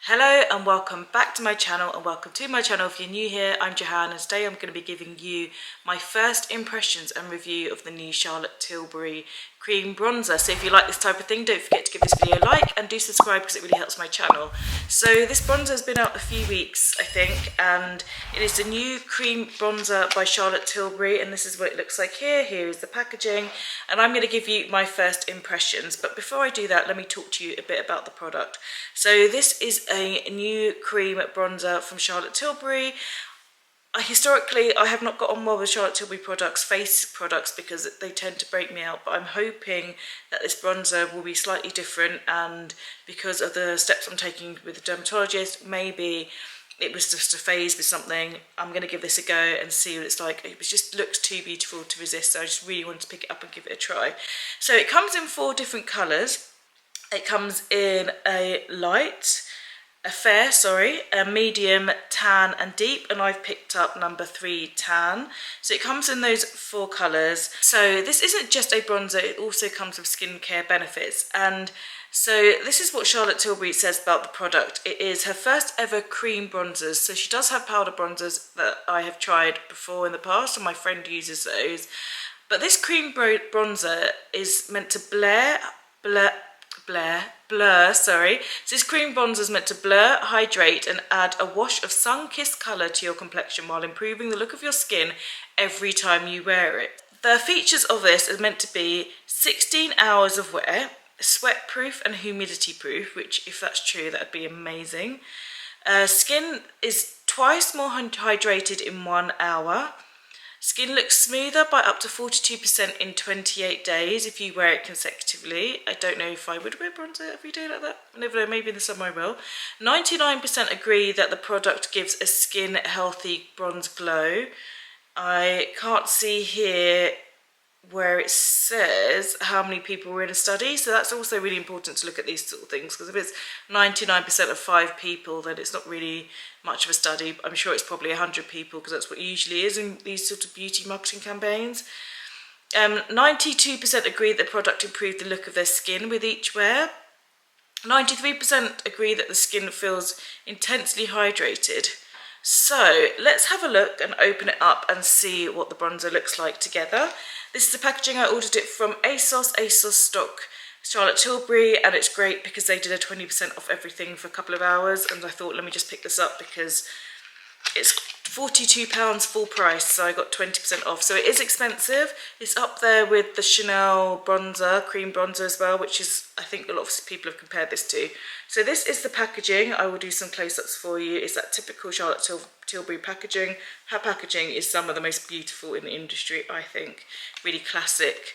Hello and welcome back to my channel, and welcome to my channel if you're new here. I'm Johanna and today I'm going to be giving you my first impressions and review of the new Charlotte Tilbury cream bronzer. So if you like this type of thing, don't forget to give this video a like and do subscribe because it really helps my channel. So this bronzer has been out a few weeks I think, and it is the new cream bronzer by Charlotte Tilbury, and this is what it looks like here. Here is the packaging, and I'm going to give you my first impressions. But before I do that, let me talk to you a bit about the product. So this is a new cream bronzer from Charlotte Tilbury. Historically, I have not got on well with Charlotte Tilbury products, face products, because they tend to break me out, but I'm hoping that this bronzer will be slightly different, and because of the steps I'm taking with the dermatologist, maybe it was just a phase with something. I'm going to give this a go and see what it's like. It just looks too beautiful to resist, so I just really wanted to pick it up and give it a try. So it comes in 4 different colours. It comes in a light, a fair, a medium, tan and deep, and I've picked up number 3 tan. So it comes in those 4 colours. So this isn't just a bronzer, it also comes with skincare benefits. And so this is what Charlotte Tilbury says about the product. It is her first ever cream bronzers. So she does have powder bronzers that I have tried before in the past, and my friend uses those. But this cream bronzer is meant to blur. So this cream bronzer is meant to blur, hydrate and add a wash of sun-kissed colour to your complexion while improving the look of your skin every time you wear it. The features of this are meant to be 16 hours of wear, sweat proof and humidity proof, which if that's true that would be amazing. Skin is twice more hydrated in 1 hour. Skin looks smoother by up to 42% in 28 days if you wear it consecutively. I don't know if I would wear bronzer every day like that. I never know, maybe in the summer I will. 99% agree that the product gives a skin healthy bronze glow. I can't see here where it says how many people were in a study, so that's also really important to look at these sort of things, because if it's 99% of 5 people, then it's not really much of a study. I'm sure it's probably 100 people, because that's what it usually is in these sort of beauty marketing campaigns. 92% agree that the product improved the look of their skin with each wear. 93% agree that the skin feels intensely hydrated. So let's have a look and open it up and see what the bronzer looks like together. This is the packaging. I ordered it from ASOS stock Charlotte Tilbury, and it's great because they did a 20% off everything for a couple of hours, and I thought let me just pick this up because it's £42 full price, so I got 20% off. So it is expensive. It's up there with the Chanel bronzer, cream bronzer as well, which is, I think a lot of people have compared this to. So this is the packaging. I will do some close-ups for you. It's that typical Charlotte Tilbury packaging. Her packaging is some of the most beautiful in the industry, I think. Really classic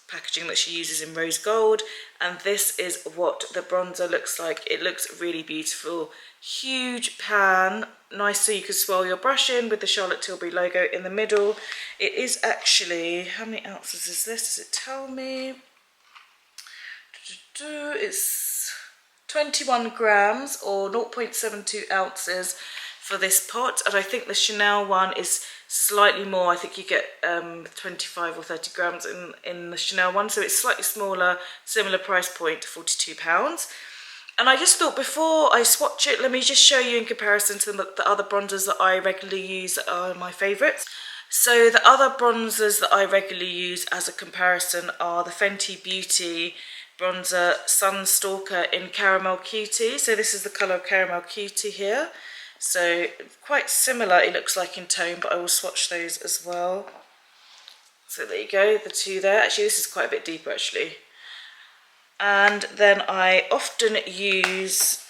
packaging that she uses in rose gold, and this is what the bronzer looks like. It looks really beautiful. Huge pan, nice so you can swirl your brush in with the Charlotte Tilbury logo in the middle. It is actually, how many ounces is this? Does it tell me? It's 21 grams or 0.72 ounces for this pot, and I think the Chanel one is slightly more. I think you get 25 or 30 grams in the Chanel one, so it's slightly smaller, similar price point, £42. And I just thought before I swatch it, let me just show you in comparison to the other bronzers that I regularly use that are my favourites. So the other bronzers that I regularly use as a comparison are the Fenty Beauty bronzer Sunstalker in Caramel Cutie. So this is the colour of Caramel Cutie here. So quite similar it looks like in tone, but I will swatch those as well. So there you go, the 2 there. Actually this is quite a bit deeper actually. And then I often use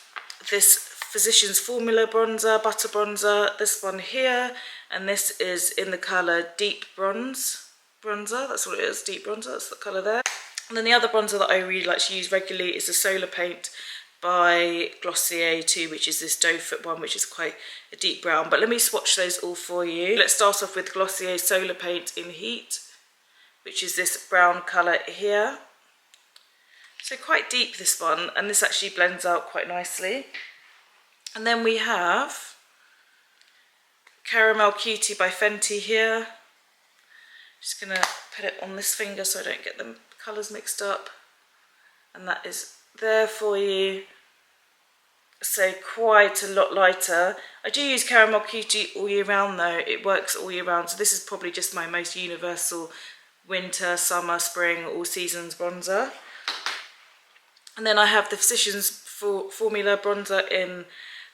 this Physicians Formula bronzer, butter bronzer, this one here, and this is in the colour Deep Bronzer, that's what it is, Deep Bronzer, that's the colour there. And then the other bronzer that I really like to use regularly is the Solar Paint by Glossier 2, which is this doe foot one, which is quite a deep brown. But let me swatch those all for you. Let's start off with Glossier Solar Paint in Heat, which is this brown colour here. So quite deep this one, and this actually blends out quite nicely. And then we have Caramel Cutie by Fenty here. Just gonna put it on this finger so I don't get the colours mixed up. And that is there for you. so quite a lot lighter. I do use Caramel Cutie all year round though, it works all year round, so this is probably just my most universal winter, summer, spring, all seasons bronzer. And then I have the Physicians Formula bronzer in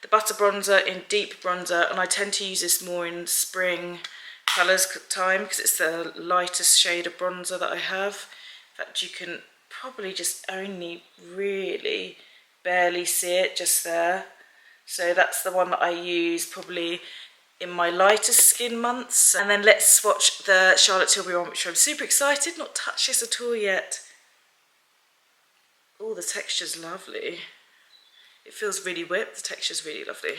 the butter bronzer in deep bronzer, and I tend to use this more in spring colours time because it's the lightest shade of bronzer that I have. In fact, you can probably just only really barely see it just there. So that's the one that I use probably in my lightest skin months. And then let's swatch the Charlotte Tilbury one, which I'm super excited, not touched this at all yet. Oh, the texture's lovely. It feels really whipped, the texture's really lovely.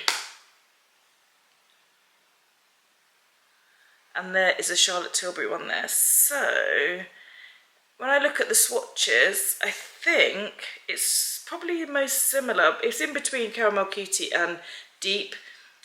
And there is a Charlotte Tilbury one there. So when I look at the swatches, I think it's probably the most similar. It's in between Caramel Cutie and Deep.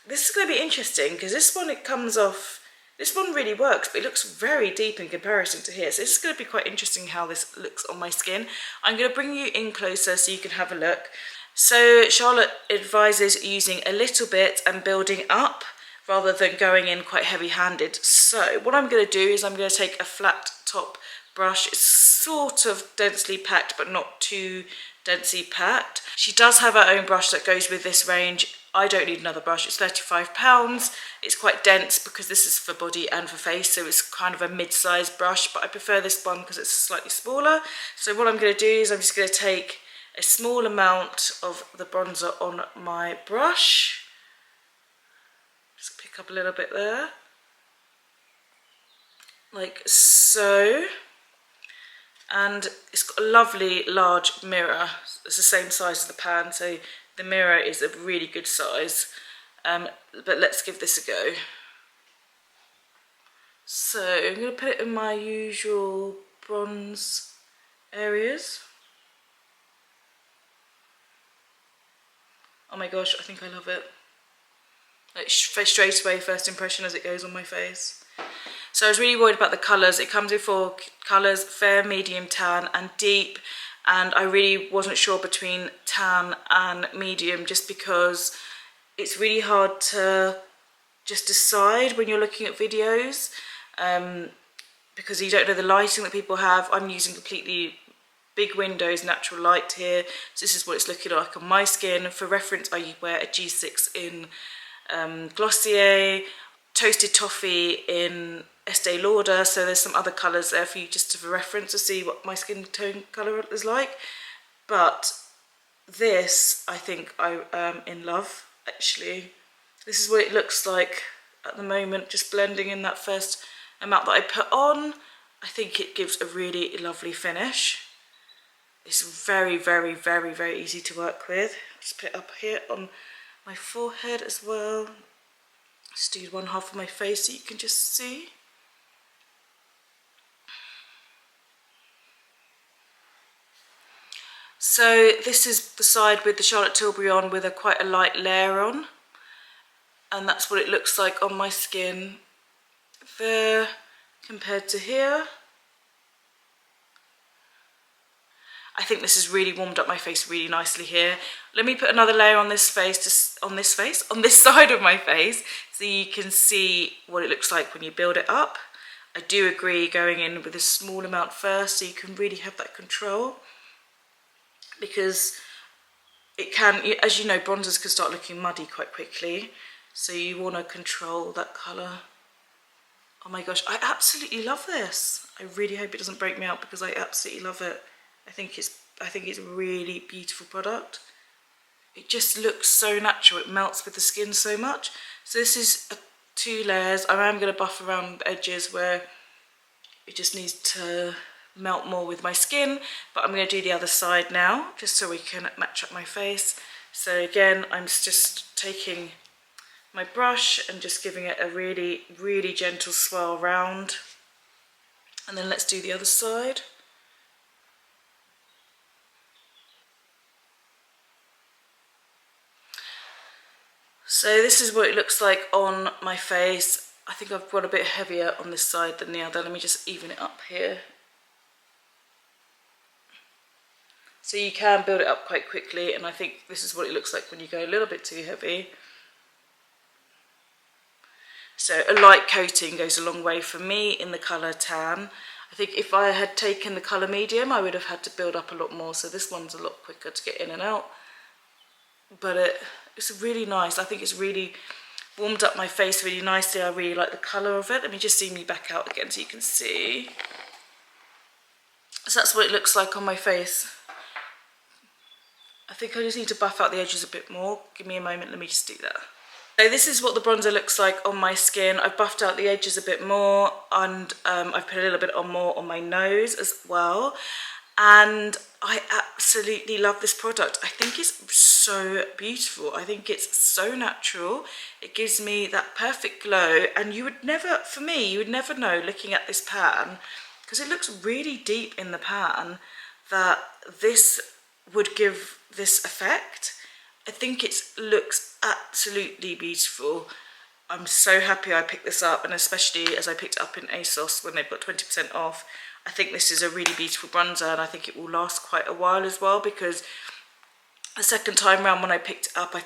This is going to be interesting because this one, it comes off, this one really works, but it looks very deep in comparison to here. So this is going to be quite interesting how this looks on my skin. I'm going to bring you in closer so you can have a look. So Charlotte advises using a little bit and building up rather than going in quite heavy-handed. So what I'm going to do is I'm going to take a flat top brush. It's sort of densely packed but not too densely packed. She does have her own brush that goes with this range. I don't need another brush. It's £35. It's quite dense because this is for body and for face, so it's kind of a mid-sized brush, but I prefer this one because it's slightly smaller. So what I'm going to do is I'm just going to take a small amount of the bronzer on my brush. Just pick up a little bit there, like so. And it's got a lovely large mirror. It's the same size as the pan, so the mirror is a really good size. But let's give this a go. So I'm going to put it in my usual bronze areas. Oh my gosh, I think I love it. Like straight away, first impression as it goes on my face. So I was really worried about the colours. It comes with 4 colours, fair, medium, tan and deep. And I really wasn't sure between tan and medium just because it's really hard to just decide when you're looking at videos because you don't know the lighting that people have. I'm using completely big windows, natural light here. So this is what it's looking like on my skin. For reference, I wear a G6 in Glossier, Toasted Toffee in Estee Lauder, so there's some other colours there for you just to reference to see what my skin tone colour is like. But this, I think I am in love, actually. This is what it looks like at the moment, just blending in that first amount that I put on. I think it gives a really lovely finish. It's very, very, very, very easy to work with. Just put it up here on my forehead as well. Just do one half of my face so you can just see. So this is the side with the Charlotte Tilbury on with quite a light layer on. And that's what it looks like on my skin there compared to here. I think this has really warmed up my face really nicely here. Let me put another layer on this face, on this side of my face, so you can see what it looks like when you build it up. I do agree going in with a small amount first so you can really have that control, because it can, as you know, bronzers can start looking muddy quite quickly, so you want to control that colour. Oh my gosh, I absolutely love this. I really hope it doesn't break me out because I absolutely love it. I think it's a really beautiful product. It just looks so natural. It melts with the skin so much. So this is 2 layers. I am going to buff around the edges where it just needs to melt more with my skin, but I'm going to do the other side now just so we can match up my face. So again, I'm just taking my brush and just giving it a really, really gentle swirl round. And then let's do the other side. So this is what it looks like on my face. I think I've got a bit heavier on this side than the other. Let me just even it up here. So you can build it up quite quickly, and I think this is what it looks like when you go a little bit too heavy. So a light coating goes a long way for me in the colour tan. I think if I had taken the colour medium, I would have had to build up a lot more. So this one's a lot quicker to get in and out. But it's really nice. I think it's really warmed up my face really nicely. I really like the colour of it. Let me just zoom me back out again so you can see. So that's what it looks like on my face. I think I just need to buff out the edges a bit more. Give me a moment, let me just do that. So this is what the bronzer looks like on my skin. I've buffed out the edges a bit more, and I've put a little bit more on my nose as well. And I absolutely love this product. I think it's so beautiful. I think it's so natural. It gives me that perfect glow, and you would never, for me, you would never know looking at this pan, because it looks really deep in the pan, that this would give this effect. I think it looks absolutely beautiful. I'm so happy I picked this up, and especially as I picked it up in ASOS when they've got 20% off. I think this is a really beautiful bronzer, and I think it will last quite a while as well, because the second time round when I picked it up, I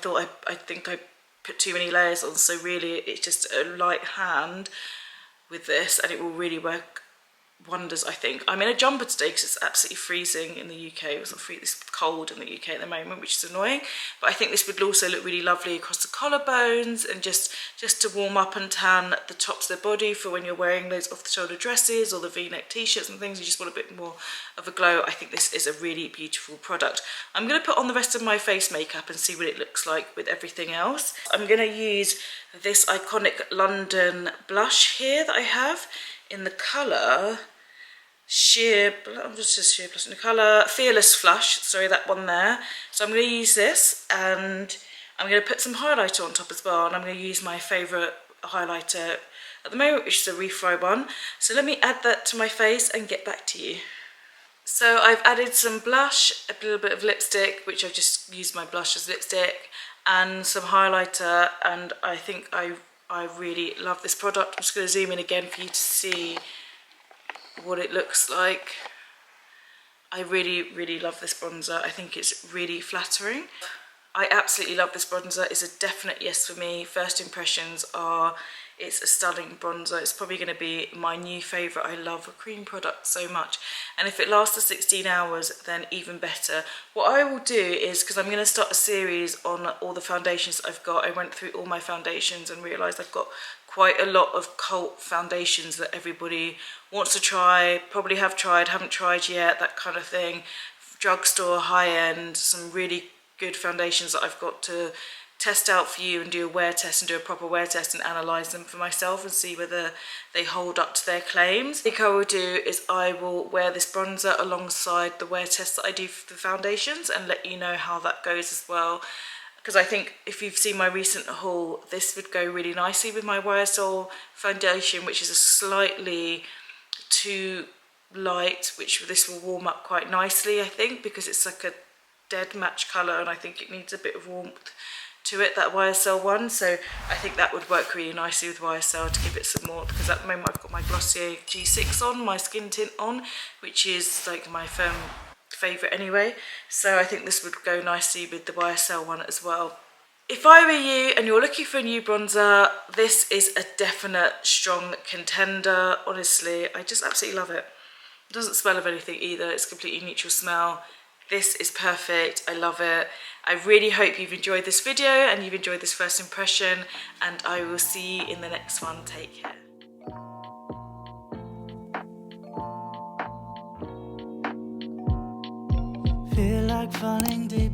think I put too many layers on, so really it's just a light hand with this, and it will really work wonders, I think. I'm in a jumper today because it's absolutely freezing in the UK. It's cold in the UK at the moment, which is annoying. But I think this would also look really lovely across the collarbones, and just to warm up and tan the tops of the body for when you're wearing those off-the-shoulder dresses or the V-neck t-shirts and things. You just want a bit more of a glow. I think this is a really beautiful product. I'm going to put on the rest of my face makeup and see what it looks like with everything else. I'm going to use this iconic London blush here that I have in the colour Sheer Blush, in the colour Fearless Flush, sorry, that one there. So I'm going to use this, and I'm going to put some highlighter on top as well, and I'm going to use my favourite highlighter at the moment, which is the Refry one. So let me add that to my face and get back to you. So I've added some blush, a little bit of lipstick, which I've just used my blush as lipstick, and some highlighter, and I think I really love this product. I'm just going to zoom in again for you to see what it looks like. I really love this bronzer. I think it's really flattering. I absolutely love this bronzer. It's a definite yes for me. First impressions are, it's a stunning bronzer. It's probably going to be my new favourite. I love a cream product so much, and if it lasts for 16 hours then even better. What I will do is, because I'm going to start a series on all the foundations that I've got. I went through all my foundations and realised I've got quite a lot of cult foundations that everybody wants to try, probably have tried, haven't tried yet, that kind of thing. Drugstore, high-end, some really good foundations that I've got to test out for you and do a wear test and do a proper wear test and analyse them for myself and see whether they hold up to their claims. I think I will do is I will wear this bronzer alongside the wear test that I do for the foundations and let you know how that goes as well. Because I think if you've seen my recent haul, this would go really nicely with my YSL foundation, which is a slightly too light, which this will warm up quite nicely, I think, because it's like a dead match colour, and I think it needs a bit of warmth to it, that YSL one. So I think that would work really nicely with YSL to give it some more, because at the moment I've got my Glossier G6 on, my skin tint on, which is like my favourite anyway. So I think this would go nicely with the YSL one as well. If I were you and you're looking for a new bronzer, this is a definite strong contender. Honestly, I just absolutely love it. It doesn't smell of anything either. It's completely neutral smell. This is perfect. I love it. I really hope you've enjoyed this video and you've enjoyed this first impression, and I will see you in the next one. Take care. Feel like falling deep